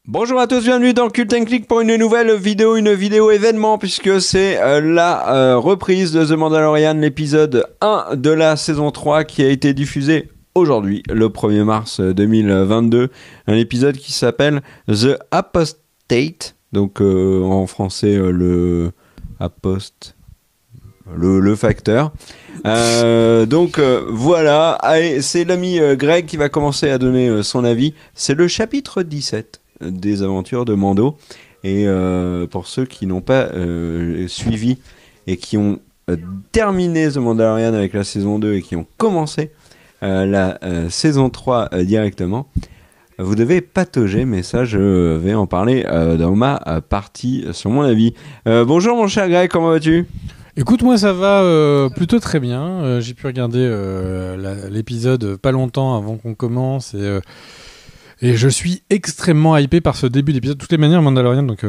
Bonjour à tous, bienvenue dans Cult & Click pour une nouvelle vidéo, une vidéo événement puisque c'est la reprise de The Mandalorian, l'épisode 1 de la saison 3 qui a été diffusé aujourd'hui, le 1er mars 2022. Un épisode qui s'appelle The Apostate, donc en français le facteur. Voilà, allez, c'est l'ami Greg qui va commencer à donner son avis. C'est le chapitre 17 des aventures de Mando. Et pour ceux qui n'ont pas suivi et qui ont terminé The Mandalorian avec la saison 2 et qui ont commencé la saison 3 directement, vous devez patauger, mais ça je vais en parler dans ma partie sur mon avis. Bonjour mon cher Greg, comment vas-tu ? Écoute, moi ça va plutôt très bien. J'ai pu regarder l'épisode pas longtemps avant qu'on commence et je suis extrêmement hypé par ce début d'épisode. De toutes les manières, Mandalorian, donc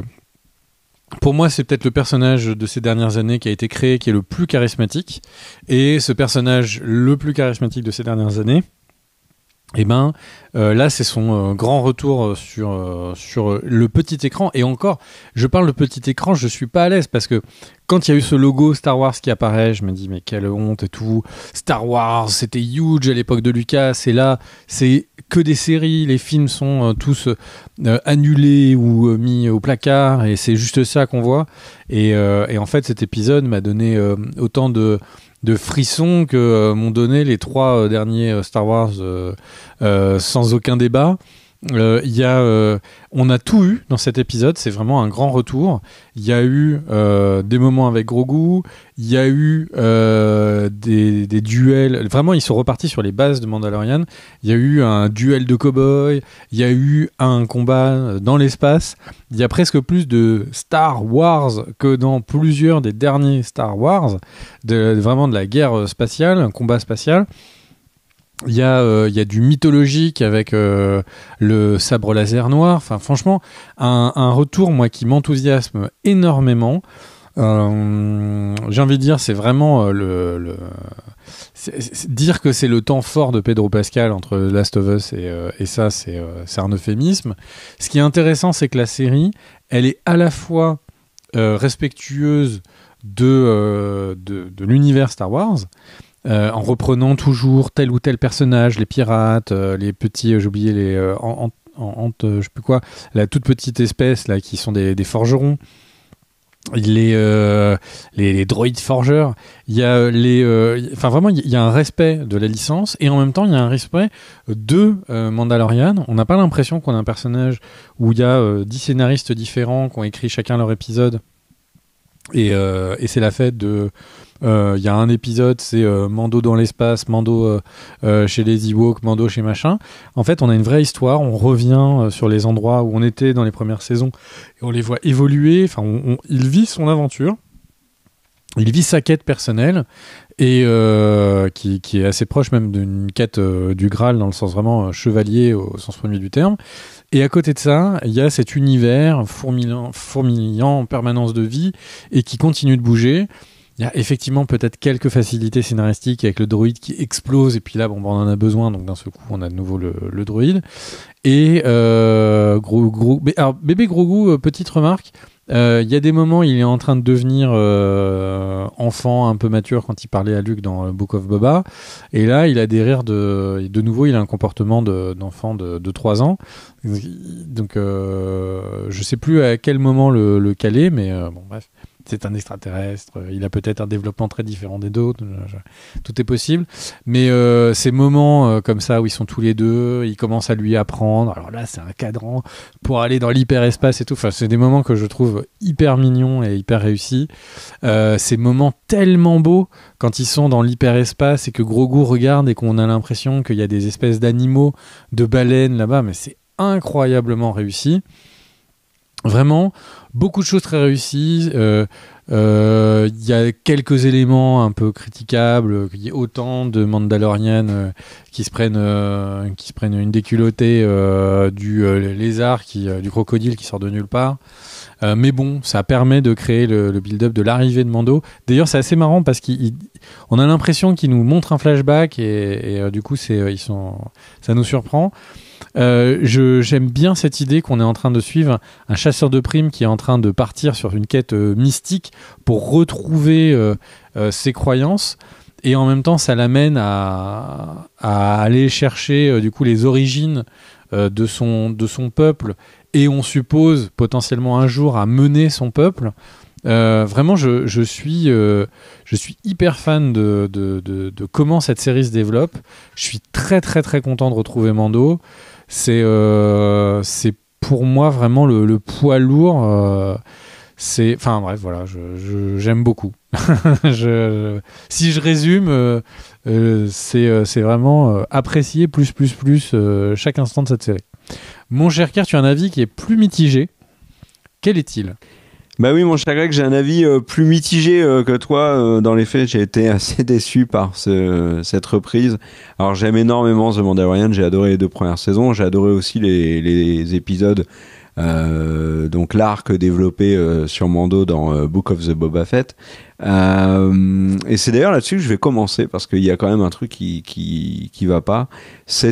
pour moi c'est peut-être le personnage de ces dernières années qui a été créé, qui est le plus charismatique. Et ce personnage le plus charismatique de ces dernières années, là c'est son grand retour sur le petit écran. Et encore, je parle de petit écran, je suis pas à l'aise parce que quand il y a eu ce logo Star Wars qui apparaît, je me dis mais quelle honte et tout. Star Wars, c'était huge à l'époque de Lucas, et là c'est que des séries, les films sont tous annulés ou mis au placard, et c'est juste ça qu'on voit. Et en fait cet épisode m'a donné autant de frissons que m'ont donné les 3 derniers Star Wars sans aucun débat. On a tout eu dans cet épisode, c'est vraiment un grand retour. Il y a eu des moments avec Grogu, il y a eu des duels, vraiment ils sont repartis sur les bases de Mandalorian. Il y a eu un duel de cow-boys, il y a eu un combat dans l'espace. Il y a presque plus de Star Wars que dans plusieurs des derniers Star Wars, vraiment de la guerre spatiale, un combat spatial. Il y a du mythologique avec le sabre laser noir. Enfin, franchement, un retour, moi, qui m'enthousiasme énormément. J'ai envie de dire, c'est vraiment dire que c'est le temps fort de Pedro Pascal entre Last of Us et ça, c'est un euphémisme. Ce qui est intéressant, c'est que la série, elle est à la fois respectueuse de l'univers Star Wars, en reprenant toujours tel ou tel personnage, les pirates, les petits, j'ai oublié les je sais plus quoi, la toute petite espèce là qui sont des forgerons, les droïdes forgeurs. Il y a enfin vraiment il y a un respect de la licence, et en même temps il y a un respect de Mandalorian. On n'a pas l'impression qu'on a un personnage où il y a 10 scénaristes différents qui ont écrit chacun leur épisode, et c'est la fête de il y a un épisode, c'est Mando dans l'espace, Mando chez les Ewoks, Mando chez machin. En fait, on a une vraie histoire, on revient sur les endroits où on était dans les premières saisons et on les voit évoluer. Enfin, il vit son aventure, il vit sa quête personnelle, et qui est assez proche même d'une quête du Graal, dans le sens vraiment chevalier au sens premier du terme. Et à côté de ça, il y a cet univers fourmillant en permanence de vie et qui continue de bouger. Il y a effectivement peut-être quelques facilités scénaristiques avec le droïde qui explose, et puis là, on en a besoin, donc d'un seul coup, on a de nouveau le droïde. Et alors, bébé Grogu, petite remarque, il y a des moments, il est en train de devenir enfant, un peu mature quand il parlait à Luke dans Book of Boba, et là, il a des rires de nouveau, il a un comportement d'enfant de 3 ans. Donc, je sais plus à quel moment le caler, mais bon, bref. C'est un extraterrestre, il a peut-être un développement très différent des autres, tout est possible. Mais ces moments comme ça où ils sont tous les deux, ils commencent à lui apprendre. Alors là, c'est un cadran pour aller dans l'hyperespace et tout. Enfin, c'est des moments que je trouve hyper mignons et hyper réussis. Ces moments tellement beaux quand ils sont dans l'hyperespace et que Grogu regarde et qu'on a l'impression qu'il y a des espèces d'animaux, de baleines là-bas, mais c'est incroyablement réussi. Vraiment, beaucoup de choses très réussies. Il y a quelques éléments un peu critiquables, qu'il y ait autant de Mandalorian qui se prennent une déculottée du lézard, du crocodile qui sort de nulle part. Mais bon, ça permet de créer le build-up de l'arrivée de Mando. D'ailleurs, c'est assez marrant parce qu'on a l'impression qu'il nous montre un flashback, et du coup, ça nous surprend. J'aime bien cette idée qu'on est en train de suivre un chasseur de primes qui est en train de partir sur une quête mystique pour retrouver ses croyances. Et en même temps, ça l'amène à aller chercher du coup les origines de son peuple, et on suppose potentiellement un jour à mener son peuple. Vraiment, je suis hyper fan de comment cette série se développe. Je suis très très très content de retrouver Mando. C'est pour moi vraiment le poids lourd. Enfin bref, voilà, j'aime beaucoup. Si je résume, c'est vraiment apprécier plus chaque instant de cette série. Mon cher Kerr, tu as un avis qui est plus mitigé. Quel est-il ? Bah oui, mon cher Greg, j'ai un avis plus mitigé que toi. Dans les faits, j'ai été assez déçu par cette reprise. Alors, j'aime énormément The Mandalorian, j'ai adoré les 2 premières saisons, j'ai adoré aussi les épisodes, donc l'arc développé sur Mando dans Book of the Boba Fett. Et c'est d'ailleurs là-dessus que je vais commencer, parce qu'il y a quand même un truc qui va pas. Ce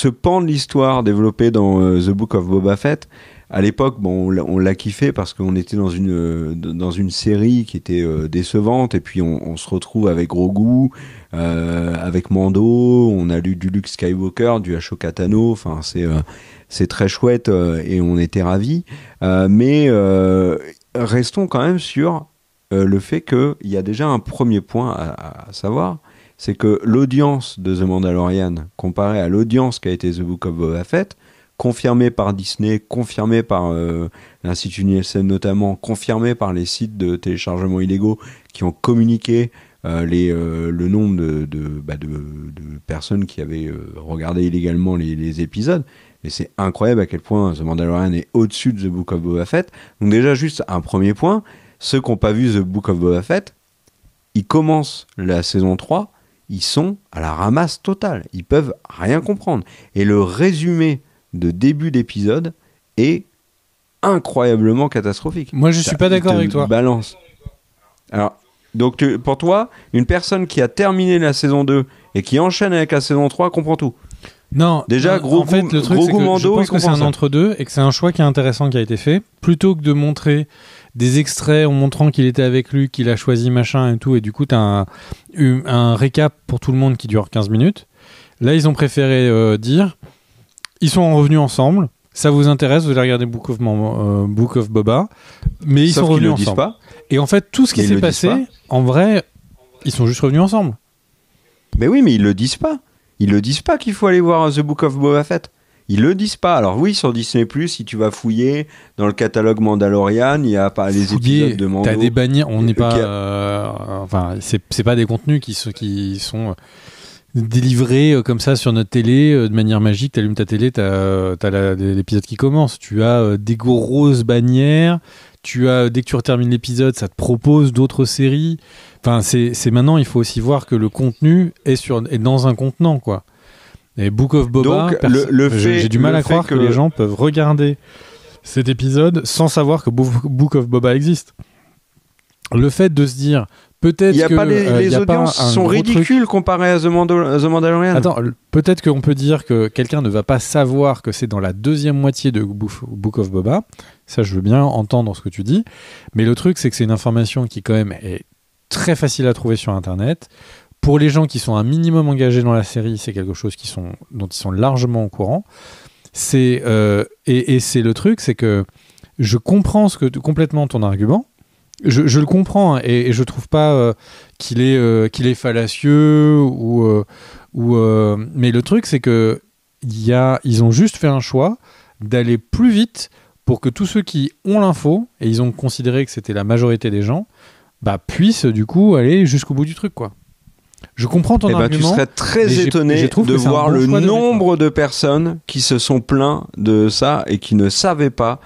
pan de l'histoire développé dans The Book of Boba Fett, à l'époque, bon, on l'a kiffé parce qu'on était dans une série qui était décevante, et puis on se retrouve avec Grogu, avec Mando, on a lu du Luke Skywalker, du Ashoka Tano, enfin c'est très chouette, et on était ravis. Mais restons quand même sur le fait qu'il y a déjà un premier point à savoir, c'est que l'audience de The Mandalorian, comparée à l'audience qu'a été The Book of Boba Fett, confirmé par Disney, confirmé par l'Institut Nielsen notamment, confirmé par les sites de téléchargement illégaux qui ont communiqué le nombre de personnes qui avaient regardé illégalement les épisodes. Et c'est incroyable à quel point The Mandalorian est au-dessus de The Book of Boba Fett. Donc déjà, juste un premier point, ceux qui n'ont pas vu The Book of Boba Fett, ils commencent la saison 3, ils sont à la ramasse totale. Ils peuvent rien comprendre. Et le résumé de début d'épisode est incroyablement catastrophique. Moi, je suis pas d'accord avec toi. Balance. Alors, donc pour toi, une personne qui a terminé la saison 2 et qui enchaîne avec la saison 3 comprend tout. Non, déjà, en fait, le truc, c'est que Mando, je pense que c'est un entre-deux et que c'est un choix qui est intéressant qui a été fait. Plutôt que de montrer des extraits en montrant qu'il était avec lui, qu'il a choisi machin et tout, et du coup, t'as un récap pour tout le monde qui dure 15 minutes. Là, ils ont préféré dire... Ils sont revenus ensemble. Ça vous intéresse, vous allez regarder Book of Boba, mais ils sont revenus ensemble. Pas. Et en fait, tout ce qui s'est passé, en vrai, ils sont juste revenus ensemble. Mais oui, mais ils le disent pas. Ils le disent pas qu'il faut aller voir The Book of Boba Fett. Ils le disent pas. Alors oui, sur Disney+, si tu vas fouiller dans le catalogue Mandalorian, il y a pas les épisodes de Mando. T'as des bannières. On n'est pas. Enfin, c'est pas des contenus qui sont délivré comme ça sur notre télé de manière magique. T'allumes ta télé, t'as l'épisode qui commence, tu as des grosses bannières, dès que tu termines l'épisode, ça te propose d'autres séries. Enfin, c'est maintenant, il faut aussi voir que le contenu est dans un contenant, quoi. Et Book of Boba, j'ai du mal à croire que les gens peuvent regarder cet épisode sans savoir que Book of Boba existe. Le fait de se dire peut-être que les audiences sont ridicules comparées à The Mandalorian. Attends, peut-être qu'on peut dire que quelqu'un ne va pas savoir que c'est dans la deuxième moitié de Book of Boba. Ça, je veux bien entendre ce que tu dis. Mais le truc, c'est que c'est une information qui, quand même, est très facile à trouver sur Internet. Pour les gens qui sont un minimum engagés dans la série, c'est quelque chose dont ils sont largement au courant. Et c'est le truc, c'est que je comprends complètement ton argument. Je le comprends, hein, et je trouve pas qu'il est fallacieux mais le truc, c'est que ils ont juste fait un choix d'aller plus vite pour que tous ceux qui ont l'info, et ils ont considéré que c'était la majorité des gens, puissent du coup aller jusqu'au bout du truc, quoi. Je comprends ton argument. Tu serais très étonné de voir le nombre de personnes qui se sont plaints de ça et qui ne savaient pas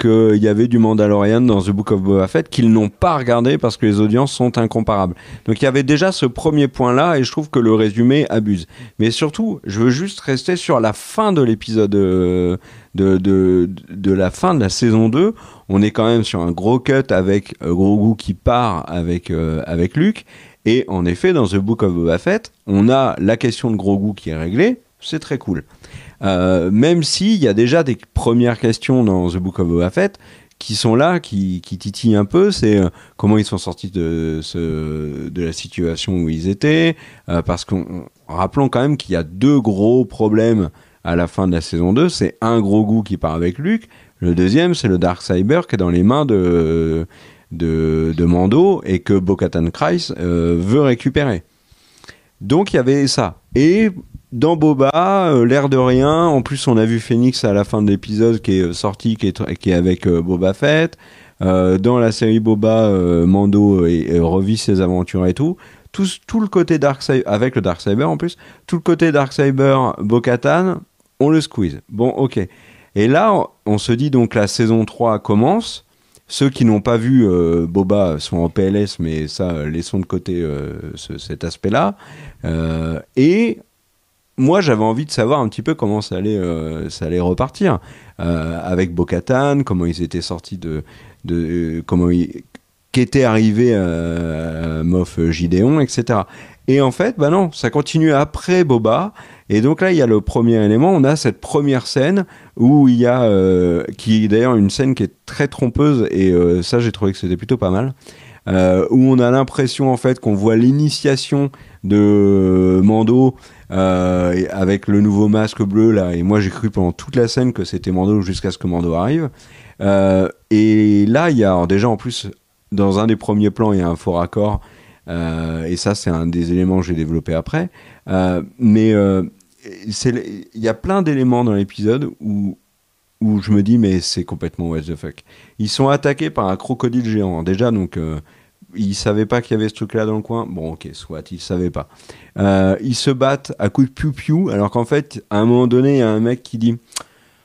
qu'il y avait du Mandalorian dans The Book of Boba Fett, qu'ils n'ont pas regardé parce que les audiences sont incomparables. Donc il y avait déjà ce premier point-là, et je trouve que le résumé abuse. Mais surtout, je veux juste rester sur la fin de l'épisode de la fin de la saison 2. On est quand même sur un gros cut avec Grogu qui part avec Luke, Et en effet, dans The Book of Boba Fett, on a la question de Grogu qui est réglée, c'est très cool. Même s'il y a déjà des premières questions dans The Book of Boba Fett qui sont là, qui titillent un peu, c'est comment ils sont sortis de la situation où ils étaient, parce rappelons quand même qu'il y a 2 gros problèmes à la fin de la saison 2, c'est un Grogu qui part avec Luke, le deuxième c'est le Darksaber qui est dans les mains de Mando et que Bo-Katan Kryze veut récupérer. Donc il y avait ça. Et dans Boba, l'air de rien, en plus on a vu Phoenix à la fin de l'épisode qui est sorti, qui est avec Boba Fett. Dans la série Boba, Mando revit ses aventures et tout. Tout le côté Darksaber, avec le Darksaber en plus, tout le côté Darksaber, Bo-Katan, on le squeeze. Bon, ok. Et là, on se dit donc la saison 3 commence. Ceux qui n'ont pas vu Boba sont en PLS, mais ça, laissons de côté cet aspect-là. Et moi, j'avais envie de savoir un petit peu comment ça allait repartir. Avec Bo-Katan, comment ils étaient sortis qu'était arrivé à Moff Gideon, etc. Et en fait, bah non, ça continue après Boba. Et donc là, il y a le premier élément. On a cette première scène où il y a, qui est d'ailleurs une scène qui est très trompeuse. Et ça, j'ai trouvé que c'était plutôt pas mal. Où on a l'impression en fait qu'on voit l'initiation de Mando avec le nouveau masque bleu là. Et moi, j'ai cru pendant toute la scène que c'était Mando jusqu'à ce que Mando arrive. Et là, il y a alors, déjà en plus dans un des premiers plans, il y a un faux raccord. Et ça, c'est un des éléments que j'ai développé après. Mais il y a plein d'éléments dans l'épisode où je me dis, mais c'est complètement what the fuck. Ils sont attaqués par un crocodile géant. Déjà, donc, ils savaient pas qu'il y avait ce truc-là dans le coin. Bon, ok, soit, ils savaient pas. Ils se battent à coups de piou-piou, alors qu'en fait, à un moment donné, il y a un mec qui dit...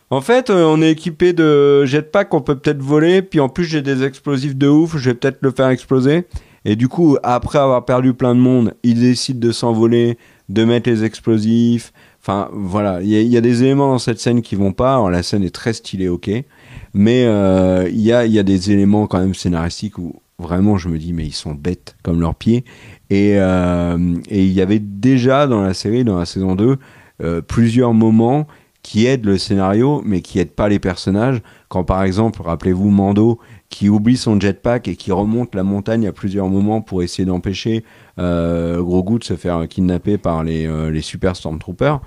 En fait, on est équipé de jetpack qu'on peut peut-être voler, puis en plus, j'ai des explosifs de ouf, je vais peut-être le faire exploser. Et du coup, après avoir perdu plein de monde, ils décident de s'envoler, de mettre les explosifs. Enfin, voilà, il y a des éléments dans cette scène qui vont pas. Alors, la scène est très stylée, ok. Mais il y a des éléments quand même scénaristiques où vraiment je me dis, mais ils sont bêtes comme leurs pieds. Et il y avait déjà dans la série, dans la saison 2, plusieurs moments qui aident le scénario, mais qui aident pas les personnages. Quand par exemple, rappelez-vous Mando, qui oublie son jetpack et qui remonte la montagne à plusieurs moments pour essayer d'empêcher Grogu de se faire kidnapper par les super Stormtroopers,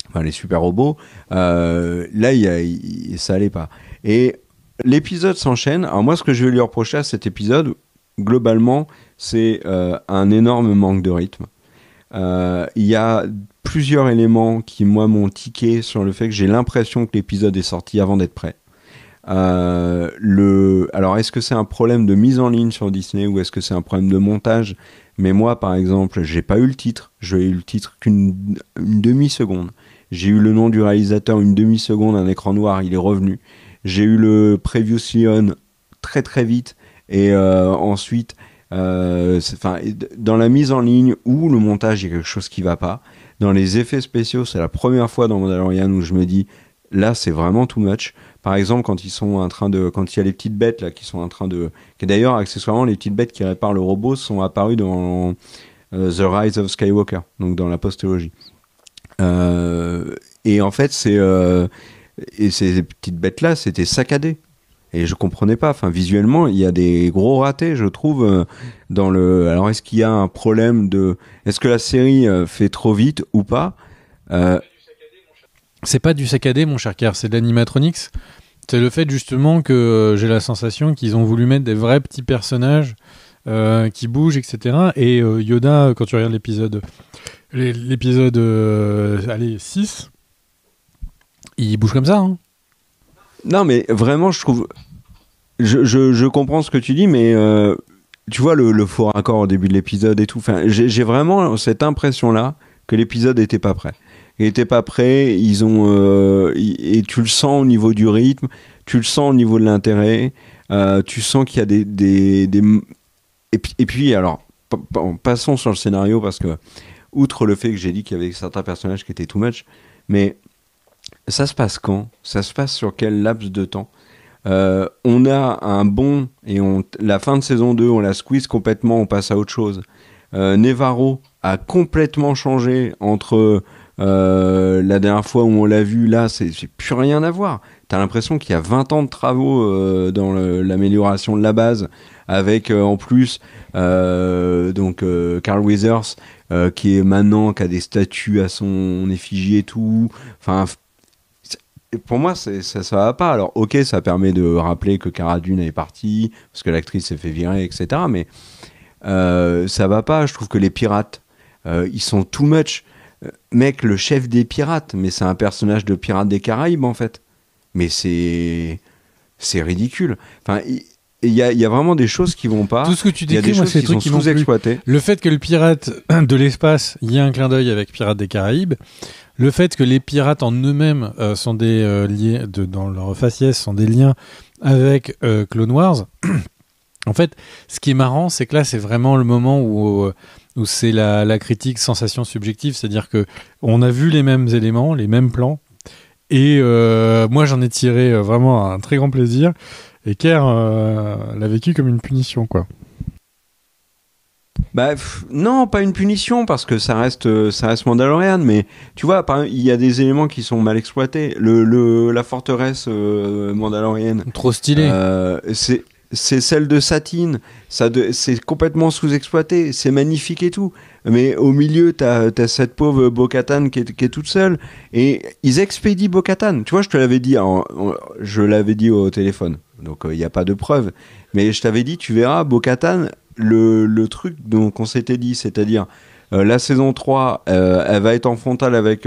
enfin les super robots. Là, ça allait pas. Et l'épisode s'enchaîne. Alors moi, ce que je vais lui reprocher à cet épisode, globalement, c'est un énorme manque de rythme. Il y a plusieurs éléments qui, moi, m'ont tiqué sur le fait que j'ai l'impression que l'épisode est sorti avant d'être prêt. Alors, est-ce que c'est un problème de mise en ligne sur Disney ou est-ce que c'est un problème de montage? Mais moi, par exemple, j'ai pas eu le titre. J'ai eu le titre qu'une demi-seconde. J'ai eu le nom du réalisateur une demi-seconde, un écran noir, il est revenu. J'ai eu le Previously On très très vite. Et ensuite... dans la mise en ligne ou le montage, il y a quelque chose qui va pas. Dans les effets spéciaux, c'est la première fois dans Mandalorian où je me dis là, c'est vraiment too much. Par exemple, quand il y a les petites bêtes là qui sont en train de, qui d'ailleurs accessoirement les petites bêtes qui réparent le robot sont apparues dans The Rise of Skywalker, donc dans la postologie. Et en fait, et ces petites bêtes là, c'était saccadé. Et je comprenais pas. Enfin, visuellement, il y a des gros ratés, je trouve, dans le. Alors, est-ce qu'il y a un problème est-ce que la série fait trop vite ou pas? C'est pas du saccadé, mon cher Kerr, c'est de l'animatronics. C'est le fait justement que j'ai la sensation qu'ils ont voulu mettre des vrais petits personnages qui bougent, etc. Et Yoda, quand tu regardes l'épisode 6, il bouge comme ça, hein. Non, mais vraiment, je trouve... Je comprends ce que tu dis, mais tu vois le faux raccord au début de l'épisode et tout. Enfin, j'ai vraiment cette impression-là que l'épisode n'était pas prêt. Il n'était pas prêt, ils ont... et tu le sens au niveau du rythme, tu le sens au niveau de l'intérêt, tu sens qu'il y a des... Et puis, alors, passons sur le scénario, parce que, outre le fait que j'ai dit qu'il y avait certains personnages qui étaient too much, mais... Ça se passe quand? Ça se passe sur quel laps de temps? On a un bon... Et la fin de saison 2, on la squeeze complètement, on passe à autre chose. Nevarro a complètement changé entre la dernière fois où on l'a vu, là, c'est plus rien à voir. T'as l'impression qu'il y a 20 ans de travaux dans l'amélioration de la base, avec en plus Carl Weathers qui est maintenant, qui a des statues à son effigie et tout. Enfin, pour moi, ça va pas. Alors, ok, ça permet de rappeler que Cara Dune est partie, parce que l'actrice s'est fait virer, etc. Mais ça va pas. Je trouve que les pirates, ils sont too much. Mec, le chef des pirates, mais c'est un personnage de Pirates des Caraïbes, en fait. Mais c'est ridicule. Enfin, il y a vraiment des choses qui vont pas. Tout ce que tu Il y a décris, des moi, choses c'est des qui sont trucs qui m'ont sous-exploitées. Le fait que le pirate de l'espace, il y a un clin d'œil avec Pirates des Caraïbes. Le fait que les pirates en eux-mêmes sont des liés dans leur faciès, sont des liens avec Clone Wars. En fait, ce qui est marrant, c'est que là, c'est vraiment le moment où c'est la critique sensation subjective, c'est-à-dire que on a vu les mêmes éléments, les mêmes plans, et moi, j'en ai tiré vraiment un très grand plaisir. Et Kerr l'a vécu comme une punition, quoi. Bah non, pas une punition parce que ça reste Mandalorian, mais tu vois, par exemple, il y a des éléments qui sont mal exploités. La forteresse mandalorienne, Trop stylé. c'est celle de Satine. C'est complètement sous-exploité. C'est magnifique et tout. Mais au milieu, t'as cette pauvre Bo-Katan qui est toute seule. Et ils expédient Bo-Katan. Tu vois, je te l'avais dit, je l'avais dit au téléphone. Donc, il n'y a pas de preuve. Mais je t'avais dit, tu verras, Bo-Katan, le truc qu'on s'était dit, c'est-à-dire la saison 3, elle va être en frontal avec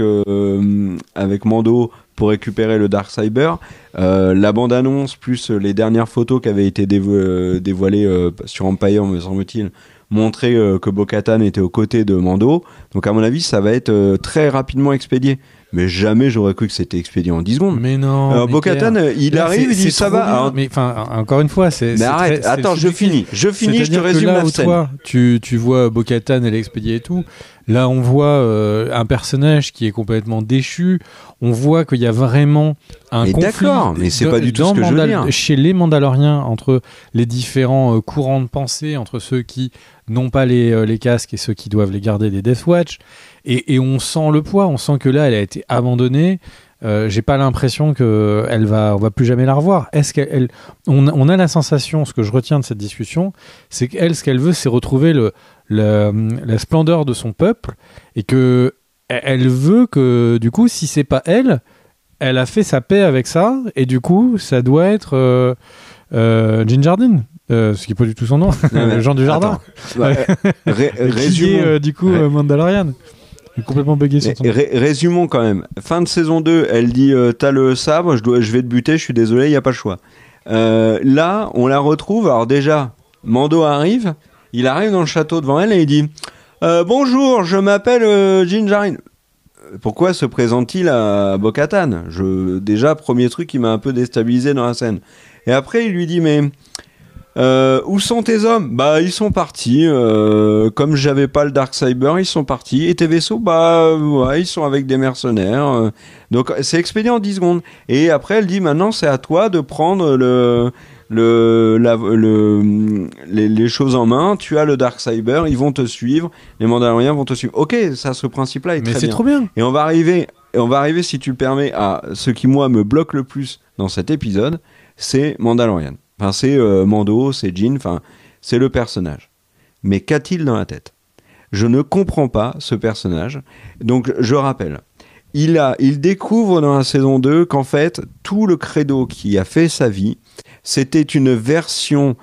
Mando pour récupérer le Darksaber. La bande-annonce, plus les dernières photos qui avaient été dévoilées sur Empire, me semble-t-il, montraient que Bo-Katan était aux côtés de Mando. Donc à mon avis, ça va être très rapidement expédié. Mais jamais j'aurais cru que c'était expédié en 10 secondes. Mais non. Bo-Katan, il arrive, il dit ça va. Alors, mais enfin, encore une fois, c'est. Mais arrête, attends, je finis, je te résume la scène. Toi, tu vois Bo-Katan, elle est expédiée et tout. Là, on voit un personnage qui est complètement déchu. On voit qu'il y a vraiment un conflit. D'accord, mais c'est pas du tout ce que je veux dire. Chez les Mandaloriens, entre les différents courants de pensée, entre ceux qui n'ont pas les casques et ceux qui doivent les garder, des Death Watch. Et on sent le poids, on sent que là, elle a été abandonnée. J'ai pas l'impression on va plus jamais la revoir. On a la sensation, ce que je retiens de cette discussion, c'est qu'elle, ce qu'elle veut, c'est retrouver la splendeur de son peuple, et que elle veut que, du coup, si c'est pas elle a fait sa paix avec ça, et du coup, ça doit être Din Djarin. Ce qui n'est pas du tout son nom, Jean du Jardin. Résumons. Du coup, Mandalorian. Il est complètement bugué sur son nom. Résumons quand même. Fin de saison 2, elle dit t'as le sabre, je vais te buter, je suis désolé, il n'y a pas le choix. Là, on la retrouve. Alors déjà, Mando arrive, il arrive dans le château devant elle et il dit bonjour, je m'appelle Din Djarin. Pourquoi se présente-t-il à Bo-Katan ? Déjà, premier truc qui m'a un peu déstabilisé dans la scène. Et après, il lui dit mais où sont tes hommes ? Bah ils sont partis. Comme j'avais pas le Darksaber, ils sont partis. Et tes vaisseaux ? Bah ouais, ils sont avec des mercenaires. Donc c'est expédié en 10 secondes. Et après elle dit maintenant c'est à toi de prendre les choses en main. Tu as le Darksaber, ils vont te suivre. Les Mandaloriens vont te suivre. Ok, ça, ce principe-là est très bien. Mais c'est trop bien. Et on va arriver, si tu le permets, à ce qui moi me bloque le plus dans cet épisode, c'est Mandalorian. Enfin, c'est Mando, c'est Jin, enfin, c'est le personnage. Mais qu'a-t-il dans la tête ? Je ne comprends pas ce personnage. Donc, je rappelle, il découvre dans la saison 2 qu'en fait, tout le credo qui a fait sa vie, c'était une version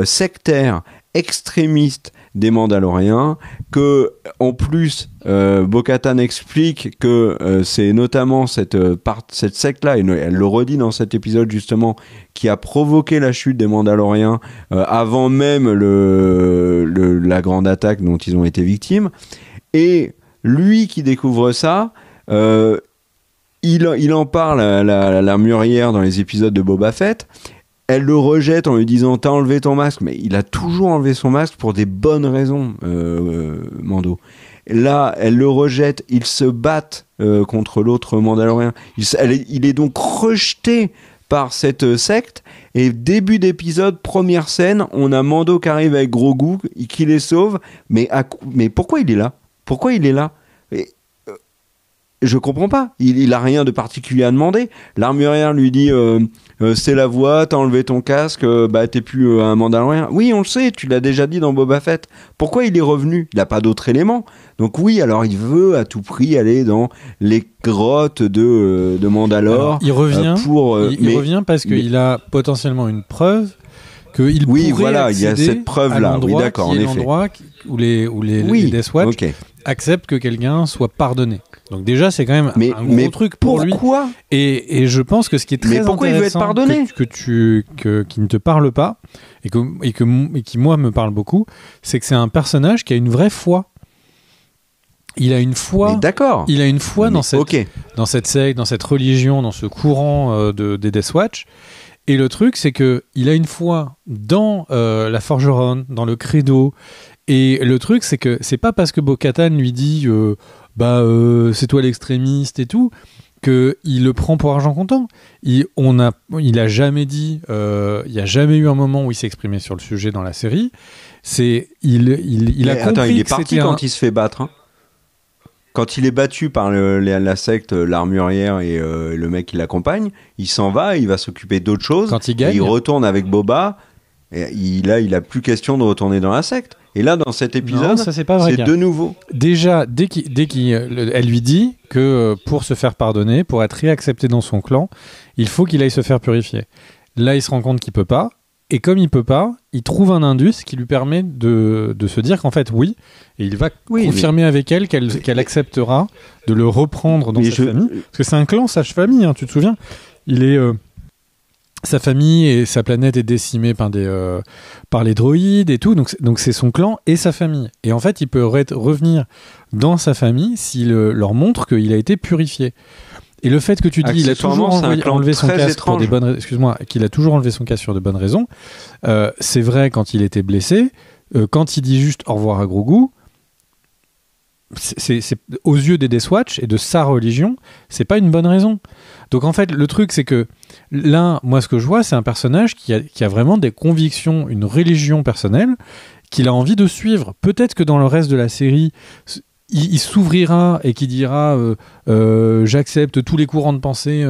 sectaire, extrémiste des Mandaloriens, que en plus Bo-Katan explique que c'est notamment cette secte-là, et elle le redit dans cet épisode justement, qui a provoqué la chute des Mandaloriens avant même la grande attaque dont ils ont été victimes. Et lui qui découvre ça, il en parle à l'armurière dans les épisodes de Boba Fett. Elle le rejette en lui disant t'as enlevé ton masque, mais il a toujours enlevé son masque pour des bonnes raisons, Mando. Là, elle le rejette, ils se battent contre l'autre Mandalorien. Il est donc rejeté par cette secte. Et début d'épisode, première scène, on a Mando qui arrive avec Grogu, qui les sauve. Mais pourquoi il est là ? Pourquoi il est là ? Je comprends pas. Il a rien de particulier à demander. L'armurière lui dit c'est la voix, t'as enlevé ton casque, t'es plus un Mandalorien. Oui, on le sait, tu l'as déjà dit dans Boba Fett. Pourquoi il est revenu ? Il n'a pas d'autres éléments. Donc oui, alors il veut à tout prix aller dans les grottes de Mandalore. Alors, il revient. Il revient parce qu'il a potentiellement une preuve qu'il pourrait accéder, il y a cette preuve-là. Oui, d'accord, en effet. L'endroit où les Death Watch acceptent que quelqu'un soit pardonné. Donc déjà, c'est quand même un gros truc pour lui. Pourquoi ? Et je pense que ce qui est très pourquoi il veut être pardonné ? Qui ne te parle pas et qui moi me parle beaucoup, c'est que c'est un personnage qui a une vraie foi. Il a une foi. Mais d'accord. Il a une foi dans cette secte, dans cette religion, dans ce courant des Death Watch. Et le truc, c'est que il a une foi dans la forgeronne, dans le credo. Et le truc, c'est que c'est pas parce que Bo-Katan lui dit c'est toi l'extrémiste et tout qu'il le prend pour argent comptant. Il a jamais dit, il y a jamais eu un moment où il s'est exprimé sur le sujet dans la série. Il a compris. Attends, il est parti quand il se fait battre. Hein. Quand il est battu par la secte, l'armurière et le mec qui l'accompagne, il s'en va, il va s'occuper d'autre chose. Quand il gagne, il retourne avec Boba. Et il a plus question de retourner dans la secte. Et là, dans cet épisode, c'est de nouveau. Déjà, dès qu'elle lui dit que pour se faire pardonner, pour être réaccepté dans son clan, il faut qu'il aille se faire purifier. Là, il se rend compte qu'il peut pas. Et comme il peut pas, il trouve un indus qui lui permet de se dire qu'en fait, oui. Et il va confirmer avec elle qu'elle acceptera de le reprendre dans sa famille. Parce que c'est un clan sage-famille, hein, tu te souviens ? Il est... sa famille et sa planète est décimée par les droïdes et tout, donc c'est son clan et sa famille. Et en fait, il peut revenir dans sa famille s'il leur montre qu'il a été purifié. Et le fait que tu dis qu'il a toujours enlevé son casque pour des bonnes qu'il a toujours enlevé son casque sur de bonnes raisons, c'est vrai quand il était blessé, quand il dit juste au revoir à Grogu, c'est aux yeux des Death Watch et de sa religion, c'est pas une bonne raison. Donc en fait, le truc, c'est que là, moi, ce que je vois, c'est un personnage qui a vraiment des convictions, une religion personnelle, qu'il a envie de suivre. Peut-être que dans le reste de la série, il s'ouvrira et qu'il dira j'accepte tous les courants de pensée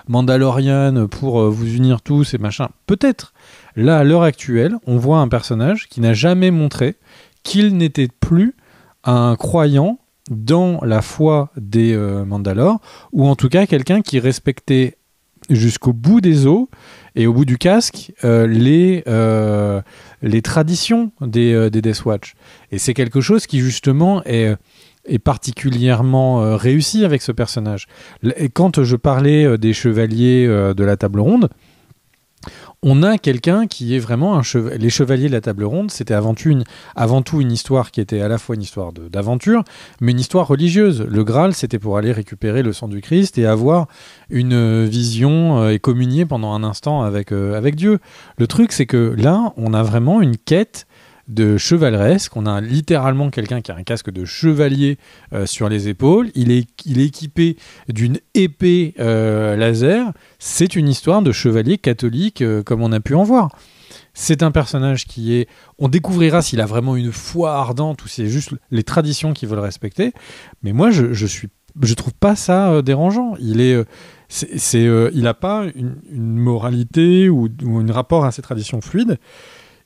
mandalorianes pour vous unir tous et machin. Peut-être. Là, à l'heure actuelle, on voit un personnage qui n'a jamais montré qu'il n'était plus un croyant dans la foi des Mandalores, ou en tout cas quelqu'un qui respectait jusqu'au bout des os et au bout du casque les traditions des Death Watch. Et c'est quelque chose qui justement est particulièrement réussi avec ce personnage. Et quand je parlais des chevaliers de la table ronde, on a quelqu'un qui est vraiment les chevaliers de la table ronde, c'était avant tout une histoire qui était à la fois une histoire d'aventure, mais une histoire religieuse. Le Graal, c'était pour aller récupérer le sang du Christ et avoir une vision et communier pendant un instant avec Dieu. Le truc, c'est que là, on a vraiment une quête de chevaleresque. On a littéralement quelqu'un qui a un casque de chevalier sur les épaules. Il est équipé d'une épée laser. C'est une histoire de chevalier catholique comme on a pu en voir. C'est un personnage qui est... On découvrira s'il a vraiment une foi ardente ou c'est juste les traditions qu'il veut le respecter. Mais moi, je trouve pas ça dérangeant. Il a pas une moralité ou un rapport à ces traditions fluides.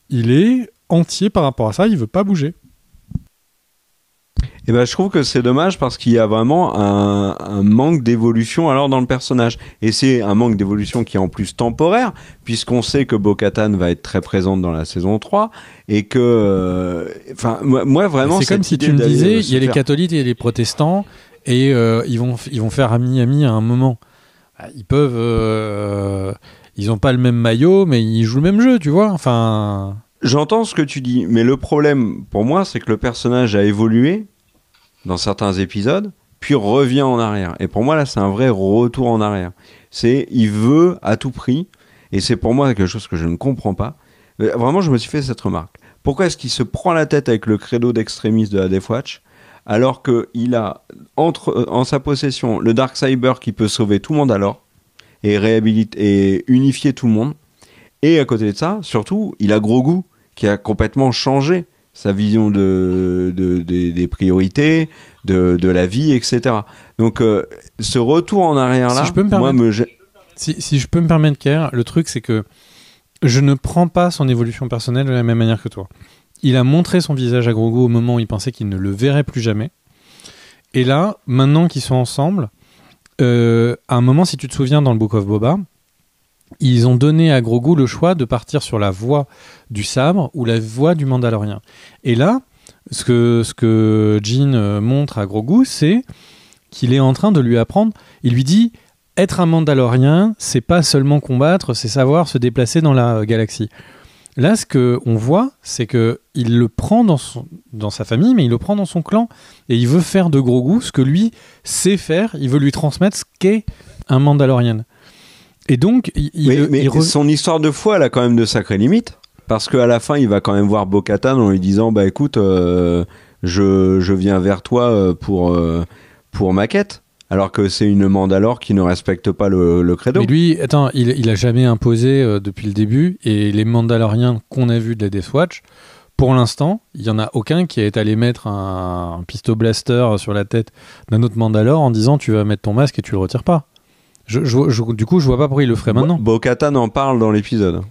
Il est entier par rapport à ça, il veut pas bouger. Et je trouve que c'est dommage parce qu'il y a vraiment un manque d'évolution alors dans le personnage. Et c'est un manque d'évolution qui est en plus temporaire, puisqu'on sait que Bo-Katan va être très présente dans la saison 3, et que... moi vraiment... C'est comme si tu me disais, il y a les catholiques et les protestants, et ils vont faire ami à un moment. Ils peuvent... ils ont pas le même maillot, mais ils jouent le même jeu, tu vois. Enfin... J'entends ce que tu dis, mais le problème pour moi, c'est que le personnage a évolué dans certains épisodes, puis revient en arrière. Et pour moi, là, c'est un vrai retour en arrière. Il veut à tout prix, et c'est pour moi quelque chose que je ne comprends pas. Vraiment, je me suis fait cette remarque. Pourquoi est-ce qu'il se prend la tête avec le credo d'extrémiste de la Death Watch, alors qu'il a en sa possession le Darksaber qui peut sauver tout le monde alors, et réhabiliter et unifier tout le monde. Et à côté de ça, surtout, il a Grogu qui a complètement changé sa vision des priorités, de la vie, etc. Donc, ce retour en arrière là, si je peux me permettre, si je peux me permettre, Kerr, le truc c'est que je ne prends pas son évolution personnelle de la même manière que toi. Il a montré son visage à Grogu au moment où il pensait qu'il ne le verrait plus jamais. Et là, maintenant qu'ils sont ensemble, à un moment, si tu te souviens, dans le Book of Boba, ils ont donné à Grogu le choix de partir sur la voie du sabre ou la voie du Mandalorien. Et là, ce que Jin montre à Grogu, c'est qu'il est en train de lui apprendre. Il lui dit, être un Mandalorien, c'est pas seulement combattre, c'est savoir se déplacer dans la galaxie. Là, ce qu'on voit, c'est qu'il le prend dans sa famille, mais il le prend dans son clan. Et il veut faire de Grogu ce que lui sait faire. Il veut lui transmettre ce qu'est un Mandalorian. Et donc, son histoire de foi, elle a quand même de sacrées limites. Parce qu'à la fin, il va quand même voir Bo-Katan en lui disant, bah écoute, je viens vers toi pour ma quête. Alors que c'est une Mandalore qui ne respecte pas le credo. Mais lui, attends, il a jamais imposé depuis le début, et les Mandaloriens qu'on a vus de la Death Watch, pour l'instant, il y en a aucun qui est allé mettre un pisto blaster sur la tête d'un autre Mandalore en disant tu vas mettre ton masque et tu le retires pas. Du coup, je vois pas pourquoi il le ferait maintenant. Bo-Katan en parle dans l'épisode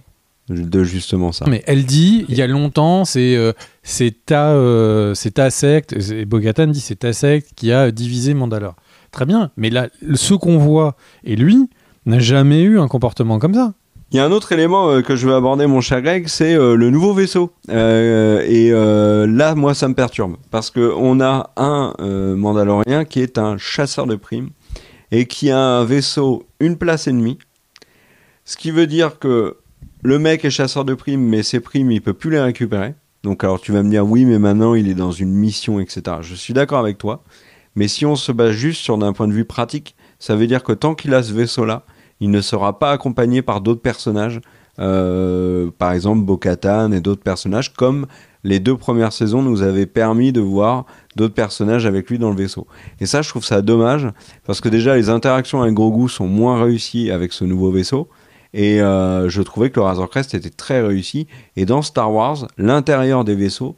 de justement ça. Mais elle dit, il y a longtemps, c'est ta secte, et Bo-Katan dit c'est ta secte qui a divisé Mandalore. Très bien, mais là, ce qu'on voit, et lui, n'a jamais eu un comportement comme ça. Il y a un autre élément que je veux aborder, mon cher Greg, c'est le nouveau vaisseau. Là, moi, ça me perturbe. Parce qu'on a un Mandalorien qui est un chasseur de primes et qui a un vaisseau, une place ennemie. Ce qui veut dire que le mec est chasseur de primes, mais ses primes, il peut plus les récupérer. Donc, alors, tu vas me dire, oui, mais maintenant, il est dans une mission, etc. Je suis d'accord avec toi. Mais si on se base juste sur d'un point de vue pratique, ça veut dire que tant qu'il a ce vaisseau-là, il ne sera pas accompagné par d'autres personnages, par exemple Bo-Katan et d'autres personnages, comme les 2 premières saisons nous avaient permis de voir d'autres personnages avec lui dans le vaisseau. Et ça, je trouve ça dommage, parce que déjà, les interactions avec Grogu sont moins réussies avec ce nouveau vaisseau, et je trouvais que le Razor Crest était très réussi, et dans Star Wars, l'intérieur des vaisseaux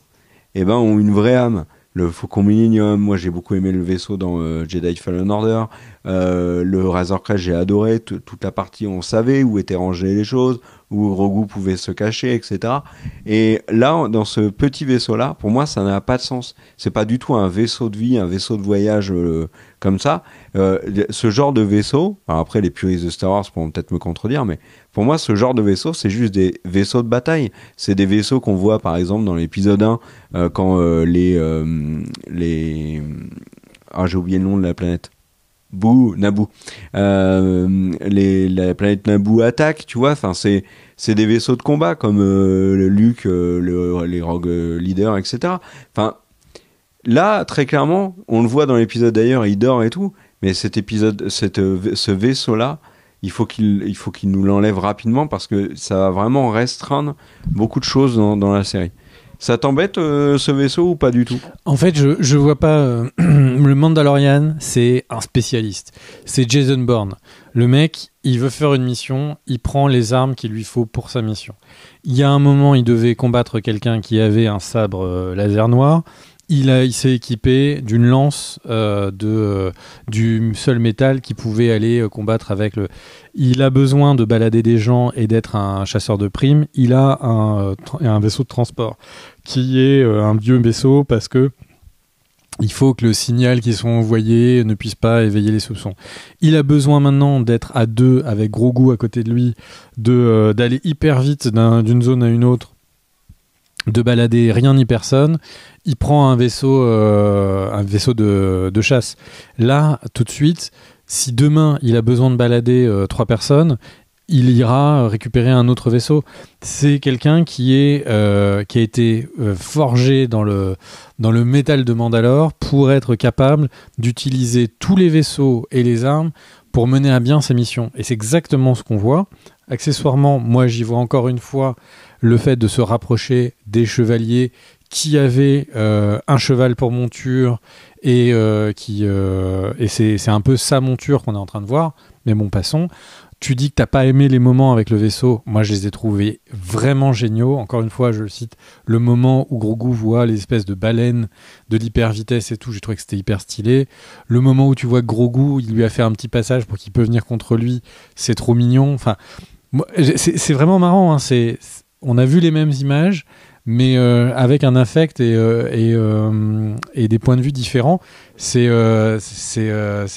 ont une vraie âme. Le Faucon Millennium, moi j'ai beaucoup aimé le vaisseau dans Jedi Fallen Order. Le Razor Crest, j'ai adoré toute la partie où on savait où étaient rangées les choses, où Grogu pouvait se cacher, etc. Et là, dans ce petit vaisseau-là, pour moi, ça n'a pas de sens. C'est pas du tout un vaisseau de vie, un vaisseau de voyage comme ça. Ce genre de vaisseau, alors après les puristes de Star Wars pourront peut-être me contredire, mais pour moi, ce genre de vaisseau, c'est juste des vaisseaux de bataille. C'est des vaisseaux qu'on voit, par exemple, dans l'épisode 1, quand j'ai oublié le nom de la planète. Naboo. La planète Naboo attaque, tu vois. Enfin, c'est des vaisseaux de combat comme le Luke, les Rogue Leaders, etc. Enfin, là, très clairement, on le voit dans l'épisode d'ailleurs, il dort et tout. Mais ce vaisseau-là, il faut qu'il nous l'enlève rapidement parce que ça va vraiment restreindre beaucoup de choses dans la série. Ça t'embête ce vaisseau ou pas du tout ? En fait, je vois pas. Le Mandalorian, c'est un spécialiste. C'est Jason Bourne. Le mec, il veut faire une mission, il prend les armes qu'il lui faut pour sa mission. Il y a un moment, il devait combattre quelqu'un qui avait un sabre laser noir. Il s'est équipé d'une lance du seul métal qui pouvait aller combattre avec le... Il a besoin de balader des gens et d'être un chasseur de primes. Il a un vaisseau de transport qui est un vieux vaisseau parce que il faut que le signal qui sont envoyés ne puisse pas éveiller les soupçons. Il a besoin maintenant d'être à 2 avec Grogu à côté de lui, d'aller hyper vite d'une zone à une autre, de balader rien ni personne. Il prend un vaisseau de chasse. Là, tout de suite, si demain il a besoin de balader 3 personnes, il ira récupérer un autre vaisseau. C'est quelqu'un qui a été forgé dans le métal de Mandalore pour être capable d'utiliser tous les vaisseaux et les armes pour mener à bien sa mission. Et c'est exactement ce qu'on voit. Accessoirement, moi j'y vois encore une fois le fait de se rapprocher des chevaliers qui avaient un cheval pour monture et c'est un peu sa monture qu'on est en train de voir. mais bon, passons. Tu dis que t'as pas aimé les moments avec le vaisseau. Moi, je les ai trouvés vraiment géniaux. Encore une fois, je le cite, le moment où Grogu voit les espèces de baleines de l'hyper-vitesse et tout, j'ai trouvé que c'était hyper stylé. Le moment où tu vois que Grogu, il lui a fait un petit passage pour qu'il peut venir contre lui, c'est trop mignon. Enfin, moi, c'est vraiment marrant. Hein. On a vu les mêmes images, mais avec un affect et des points de vue différents. C'est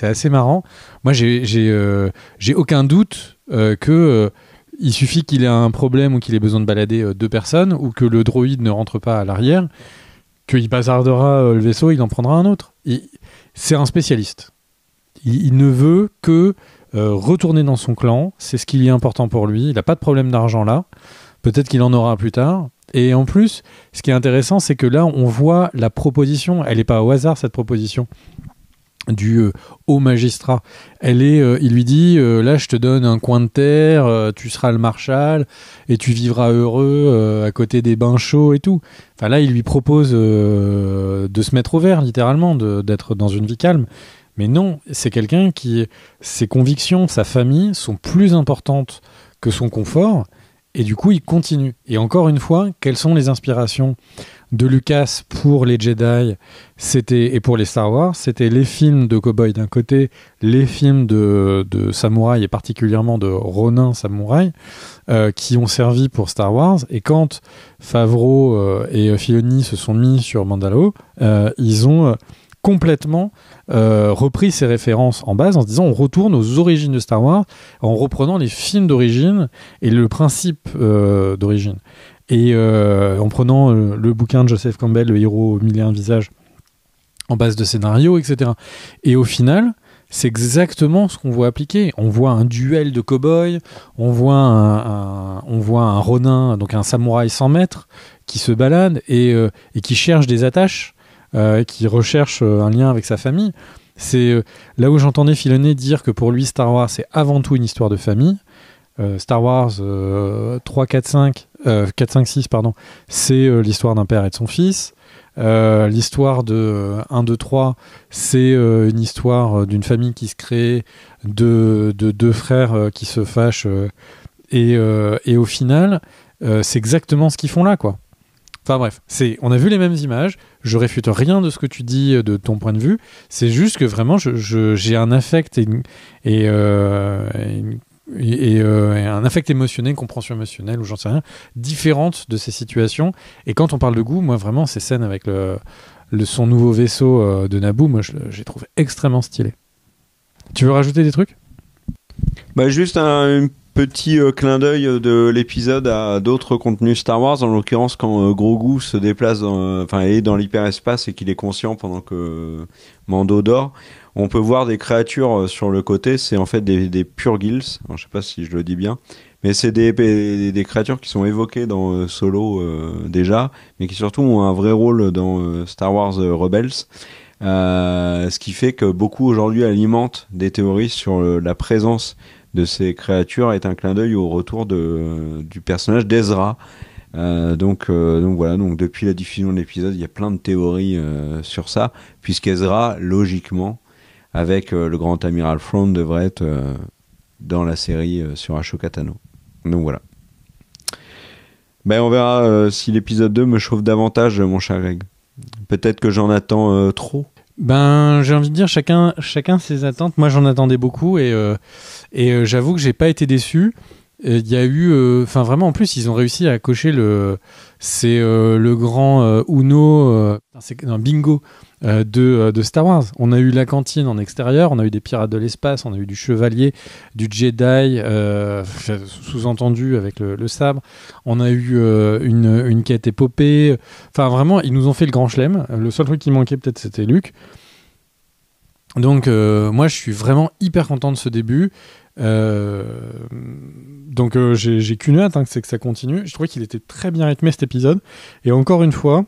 assez marrant. Moi, j'ai aucun doute que il suffit qu'il ait un problème ou qu'il ait besoin de balader deux personnes ou que le droïde ne rentre pas à l'arrière, qu'il bazardera le vaisseau, il en prendra un autre. C'est un spécialiste. Il ne veut que retourner dans son clan. C'est ce qui est important pour lui. Il n'a pas de problème d'argent là. Peut-être qu'il en aura plus tard. Et en plus, ce qui est intéressant, c'est que là, on voit la proposition. Elle n'est pas au hasard, cette proposition du haut magistrat. Il lui dit, là, je te donne un coin de terre, tu seras le marshal, et tu vivras heureux à côté des bains chauds et tout. Enfin, là, il lui propose de se mettre au vert, littéralement, d'être dans une vie calme. Mais non, c'est quelqu'un qui, ses convictions, sa famille, sont plus importantes que son confort. Et du coup, il continue. Et encore une fois, quelles sont les inspirations de Lucas pour les Jedi et pour les Star Wars? C'était les films de cow-boy d'un côté, les films de samouraï et particulièrement de Ronin samouraï qui ont servi pour Star Wars. Et quand Favreau et Filoni se sont mis sur Mandalore, ils ont complètement repris ces références en base en se disant on retourne aux origines de Star Wars en reprenant les films d'origine et le principe d'origine et en prenant le bouquin de Joseph Campbell, Le héros aux mille et un visages, en base de scénario, etc. Et au final, c'est exactement ce qu'on voit appliquer. On voit un duel de cow-boys, on voit un Ronin, donc un samouraï sans maître, qui se balade et qui cherche des attaches, qui recherche un lien avec sa famille. C'est là où j'entendais Filoni dire que pour lui, Star Wars, c'est avant tout une histoire de famille. Star Wars 3, 4, 5, 4, 5, 6, pardon, c'est l'histoire d'un père et de son fils. L'histoire de 1, 2, 3, c'est une histoire d'une famille qui se crée, de deux frères qui se fâchent, et au final, c'est exactement ce qu'ils font là, quoi. Enfin bref, on a vu les mêmes images, je réfute rien de ce que tu dis de ton point de vue, c'est juste que vraiment j'ai un affect et un affect émotionnel, une compréhension émotionnelle ou j'en sais rien, différente de ces situations. Et quand on parle de goût, moi vraiment ces scènes avec son nouveau vaisseau de Naboo, moi j'ai trouvé extrêmement stylé. Tu veux rajouter des trucs ? Bah juste un petit clin d'œil de l'épisode à d'autres contenus Star Wars, en l'occurrence quand Grogu se déplace, est dans l'hyperespace et qu'il est conscient pendant que Mando dort. On peut voir des créatures sur le côté, c'est en fait des Purgils, alors, je sais pas si je le dis bien, mais c'est des créatures qui sont évoquées dans Solo déjà, mais qui surtout ont un vrai rôle dans Star Wars Rebels. Ce qui fait que beaucoup aujourd'hui alimentent des théories sur la présence de ces créatures, est un clin d'œil au retour du personnage d'Ezra. Donc voilà, donc depuis la diffusion de l'épisode, il y a plein de théories sur ça, puisqu'Ezra, logiquement, avec le grand amiral Thrawn, devrait être dans la série sur Ashoka Tano. Donc voilà. Ben on verra si l'épisode 2 me chauffe davantage, mon cher Greg. Peut-être que j'en attends trop. Ben, j'ai envie de dire chacun ses attentes. Moi, j'en attendais beaucoup et j'avoue que j'ai pas été déçu. Il y a eu, vraiment, en plus, ils ont réussi à cocher le grand Uno, bingo de Star Wars. On a eu la cantine en extérieur, on a eu des pirates de l'espace, on a eu du chevalier, du Jedi, sous-entendu avec le sabre. On a eu une quête épopée. Enfin, vraiment, ils nous ont fait le grand chelem. Le seul truc qui manquait, peut-être, c'était Luke. Donc, moi, je suis vraiment hyper content de ce début. Donc j'ai qu'une hâte, c'est que ça continue. Je trouvais qu'il était très bien rythmé cet épisode, et encore une fois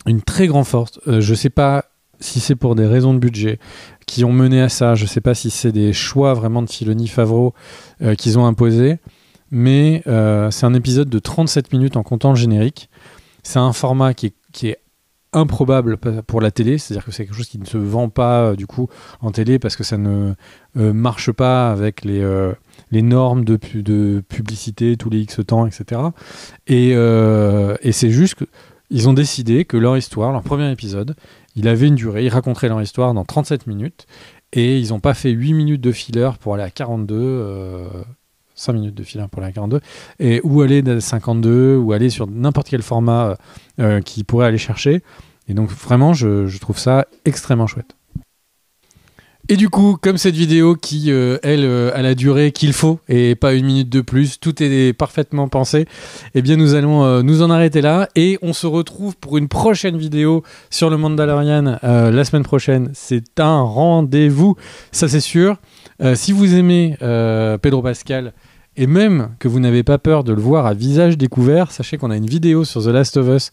une très grande force. Je sais pas si c'est pour des raisons de budget qui ont mené à ça, je sais pas si c'est des choix vraiment de Filoni Favreau qu'ils ont imposés, mais c'est un épisode de 37 minutes en comptant le générique. C'est un format qui est improbable pour la télé, c'est-à-dire que c'est quelque chose qui ne se vend pas du coup en télé parce que ça ne marche pas avec les normes de publicité tous les X temps, etc. Et c'est juste qu'ils ont décidé que leur histoire, leur premier épisode, il avait une durée, ils raconteraient leur histoire dans 37 minutes, et ils n'ont pas fait 8 minutes de filler pour aller à 42, 5 minutes de filler pour aller à 42, ou aller à 52, ou aller sur n'importe quel format qu'ils pourraient aller chercher. Et donc vraiment, je trouve ça extrêmement chouette. Et du coup, comme cette vidéo qui, elle, a la durée qu'il faut et pas 1 minute de plus, tout est parfaitement pensé, eh bien nous allons nous en arrêter là et on se retrouve pour une prochaine vidéo sur le Mandalorian la semaine prochaine. C'est un rendez-vous, ça c'est sûr. Si vous aimez Pedro Pascal, et même que vous n'avez pas peur de le voir à visage découvert, sachez qu'on a une vidéo sur The Last of Us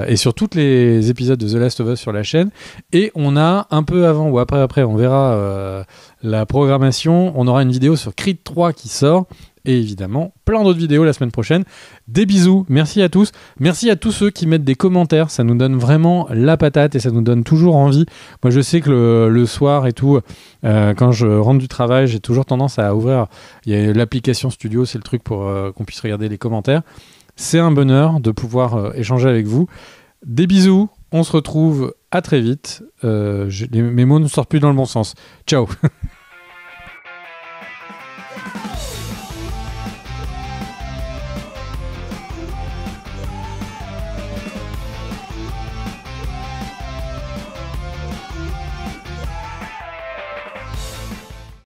et sur tous les épisodes de The Last of Us sur la chaîne. Et on a un peu avant ou après, on verra la programmation. On aura une vidéo sur Creed 3 qui sort. Et évidemment, plein d'autres vidéos la semaine prochaine. Des bisous, merci à tous. Merci à tous ceux qui mettent des commentaires. Ça nous donne vraiment la patate et ça nous donne toujours envie. Moi, je sais que le soir et tout, quand je rentre du travail, j'ai toujours tendance à ouvrir. Il y a l'application Studio, c'est le truc pour qu'on puisse regarder les commentaires. C'est un bonheur de pouvoir échanger avec vous. Des bisous, on se retrouve à très vite. Mes mots ne sortent plus dans le bon sens. Ciao.